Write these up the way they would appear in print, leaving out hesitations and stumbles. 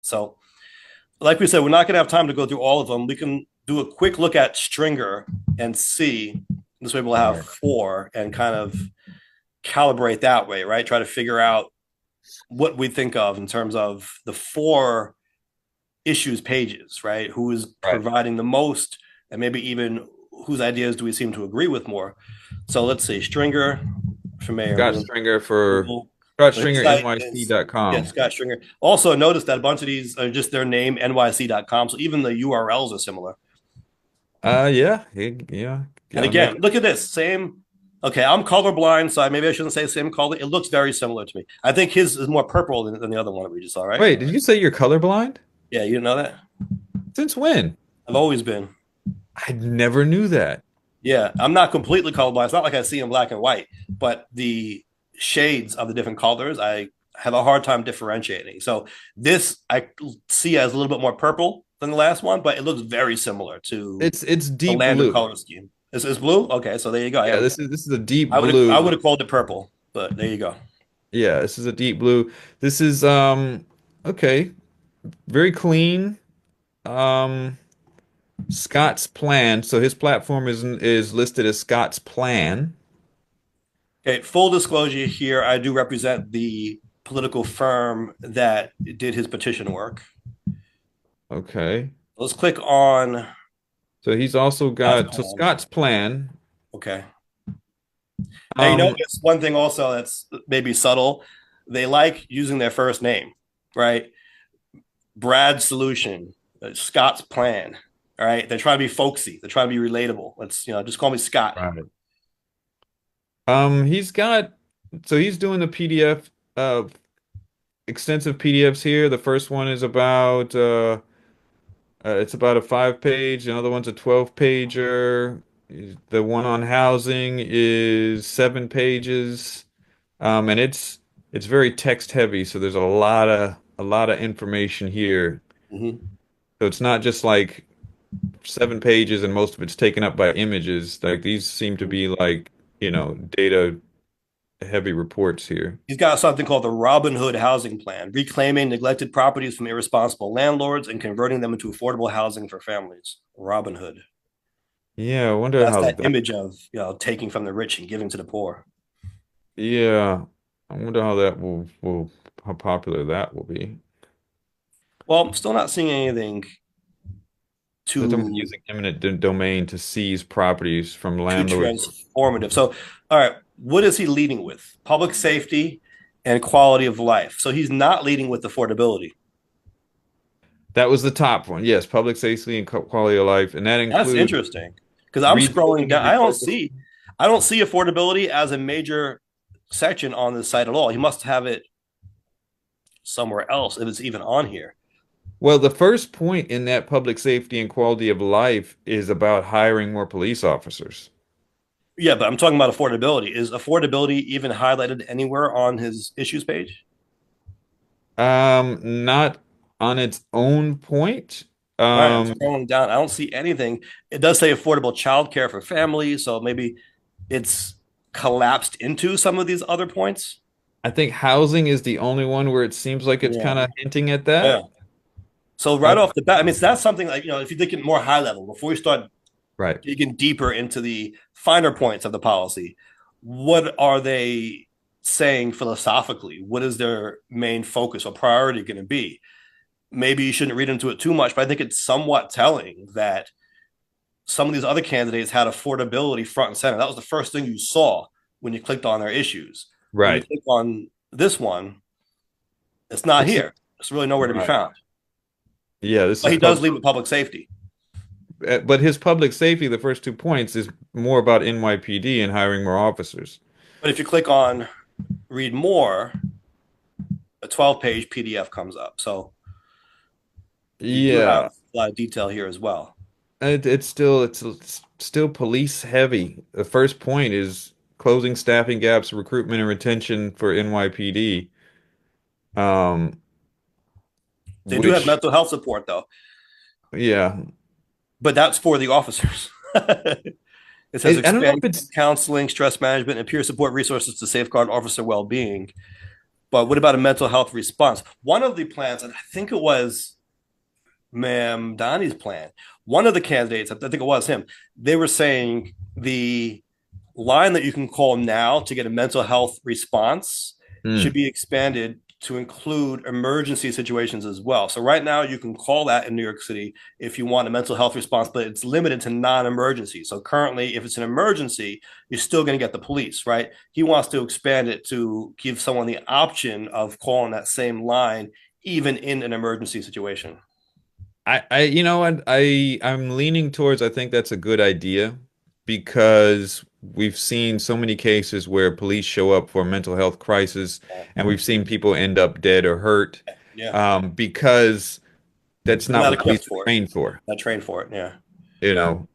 So, like we said, we're not going to have time to go through all of them. We can do a quick look at Stringer and see. This way we'll All have right. four and kind of calibrate that way, right? Try to figure out what we think of in terms of the four issues pages, right? Who is Right. providing the most, and maybe even whose ideas do we seem to agree with more? So let's see, Stringer for mayor. I'm Scott doing Stringer for Google. Scott So his Stringer site is yeah, NYC.com. Scott Stringer. Also, notice that a bunch of these are just their name, NYC.com. So even the URLs are similar. Yeah, yeah, And gotta make again, it. look at this. Same. Okay, I'm colorblind, so maybe I shouldn't say same color. It looks very similar to me. I think his is more purple than the other one that we just saw, right? Wait, did you say you're colorblind? Yeah, you didn't know that? Since when? I've always been. I never knew that. Yeah, I'm not completely colorblind. It's not like I see in black and white, but the shades of the different colors, I have a hard time differentiating. So this I see as a little bit more purple than the last one, but it looks very similar to It's the deep Lander blue. color scheme. Is blue? Okay, so there you go. Yeah, this is a deep I would blue. have called it purple, but there you go. Yeah, this is a deep blue. This is okay, very clean. Um Scott's plan. So his platform is listed as Scott's plan. Okay, full disclosure here, I do represent the political firm that did his petition work. Okay. Let's click on So he's also Scott's got so plan. Scott's plan. Okay. Now you Um notice one thing also that's maybe subtle. They like using their first name, right? Brad's solution, Scott's plan. All right. They're trying to be folksy. They're trying to be relatable. Let's, just call me Scott. Right. He's got so he's doing the PDF extensive PDFs here. The first one is about it's about a 5 page, another one's a 12 pager. The one on housing is 7 pages. And it's very text heavy, so there's a lot of information here. Mm-hmm. So it's not just like 7 pages and most of it's taken up by images. Like these seem to be like, data heavy reports here. He's got something called the Robin Hood housing plan, reclaiming neglected properties from irresponsible landlords and converting them into affordable housing for families. Robin Hood. Yeah, I wonder That's how that that, image of taking from the rich and giving to the poor. yeah, I wonder how that how popular that will be. Well, I'm still not seeing anything They're talking about too using eminent domain to seize properties from too landlords. transformative. So, all right, what is he leading with? Public safety and quality of life. So he's not leading with affordability. That was the top one. Yes, public safety and quality of life, and that That's includes interesting because I'm scrolling rebuilding and down. repurposing. I don't see affordability as a major section on this site at all. He must have it somewhere else if it's even on here. Well, the first point in that public safety and quality of life is about hiring more police officers. Yeah, but I'm talking about affordability. Is affordability even highlighted anywhere on his issues page? Not on its own point. All right, I'm Um, scrolling down. I don't see anything. It does say affordable childcare for families, so maybe it's collapsed into some of these other points. I think housing is the only one where it seems like it's Yeah, kind of hinting at that. yeah. So right Uh, off the bat, I mean, so that's something like if you think it more high level before we start right. digging deeper into the finer points of the policy, what are they saying philosophically? What is their main focus or priority going to be? Maybe you shouldn't read into it too much, but I think it's somewhat telling that some of these other candidates had affordability front and center. That was the first thing you saw when you clicked on their issues. When you Right. click on this one, it's not It's here. It's really nowhere to be right. found. Yeah, this But is he does public. lead with public safety. But his public safety, the first 2 points, is more about NYPD and hiring more officers. But if you click on read more, a 12-page PDF comes up. So you do have Yeah, a lot of detail here as well. it's still police heavy. The first point is closing staffing gaps, recruitment and retention for NYPD. Um, They do have which mental health support though, yeah, but that's for the officers. It says I don't know expand if it's counseling, stress management, and peer support resources to safeguard officer well-being. But what about a mental health response? One of the plans, and I think it was Mamdani's plan, one of the candidates, I think it was him, they were saying the line that you can call now to get a mental health response should Hmm. be expanded to include emergency situations as well. So right now you can call that in New York City if you want a mental health response, but it's limited to non-emergency. So currently, if it's an emergency, you're still going to get the police, right? He wants to expand it to give someone the option of calling that same line even in an emergency situation. You know what? I'm leaning towards I think that's a good idea because we've seen so many cases where police show up for a mental health crisis and we've seen people end up dead or hurt Yeah, because that's they're not not what police equipped are for it. trained for, Not trained for it. Yeah. you know.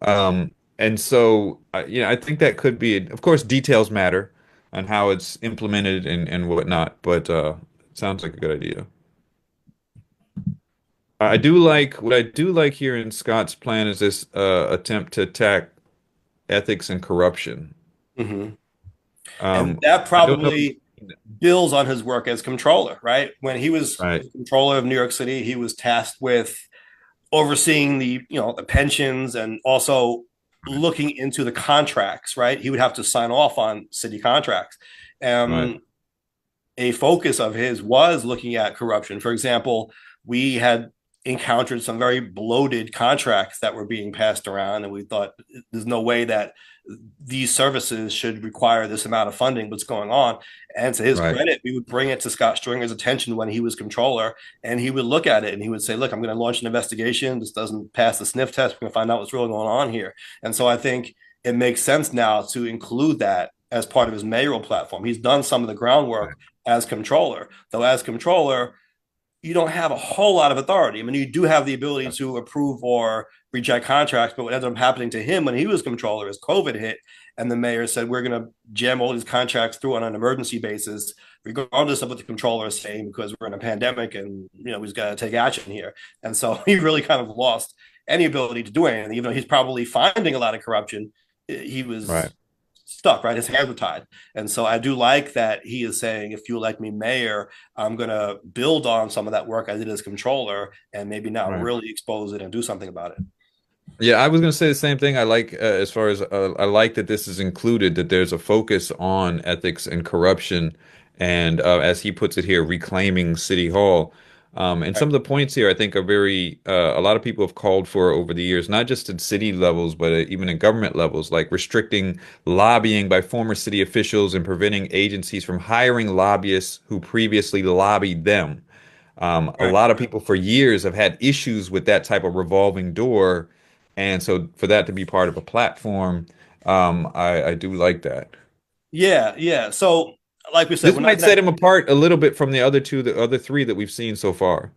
And so you know, I think that could be, of course, details matter on how it's implemented and whatnot, but it sounds like a good idea. I do like what I do like here in Scott's plan is this attempt to attack ethics and corruption. Mm-hmm. And that I don't know if you've probably seen that. builds on his work as comptroller, right? When he was Right, the controller of New York City, he was tasked with overseeing the pensions and also looking into the contracts, right? He would have to sign off on city contracts. right, Um, a focus of his was looking at corruption. For example, we had encountered some very bloated contracts that were being passed around, and we thought there's no way that these services should require this amount of funding. What's going on? And to his right, credit, we would bring it to Scott Stringer's attention when he was controller, and he would look at it and he would say, "Look, I'm going to launch an investigation. This doesn't pass the sniff test. We're going to find out what's really going on here." And so I think it makes sense now to include that as part of his mayoral platform. He's done some of the groundwork right, as controller. Though as controller, you don't have a whole lot of authority. I mean, you do have the ability to approve or reject contracts, but what ended up happening to him when he was controller is COVID hit, and the mayor said, "We're going to jam all these contracts through on an emergency basis, regardless of what the controller is saying, because we're in a pandemic and we've got to take action here." And so he really kind of lost any ability to do anything, even though he's probably finding a lot of corruption. He right, was stuck, right? His hands were tied. And so I do like that he is saying, if you elect me mayor, I'm going to build on some of that work I did as controller and maybe now right. really expose it and do something about it. Yeah, I was going to say the same thing. I like, as far as I like that this is included, that there's a focus on ethics and corruption, and as he puts it here, reclaiming City Hall. And some Right. of the points here, I think, are very. A lot of people have called for over the years, not just at city levels, but even in government levels, like restricting lobbying by former city officials and preventing agencies from hiring lobbyists who previously lobbied them. A Right. lot of people for years have had issues with that type of revolving door, and so for that to be part of a platform, I do like that. Yeah. Yeah. So, like we said, This we're not might set that. him apart a little bit from the other three that we've seen so far.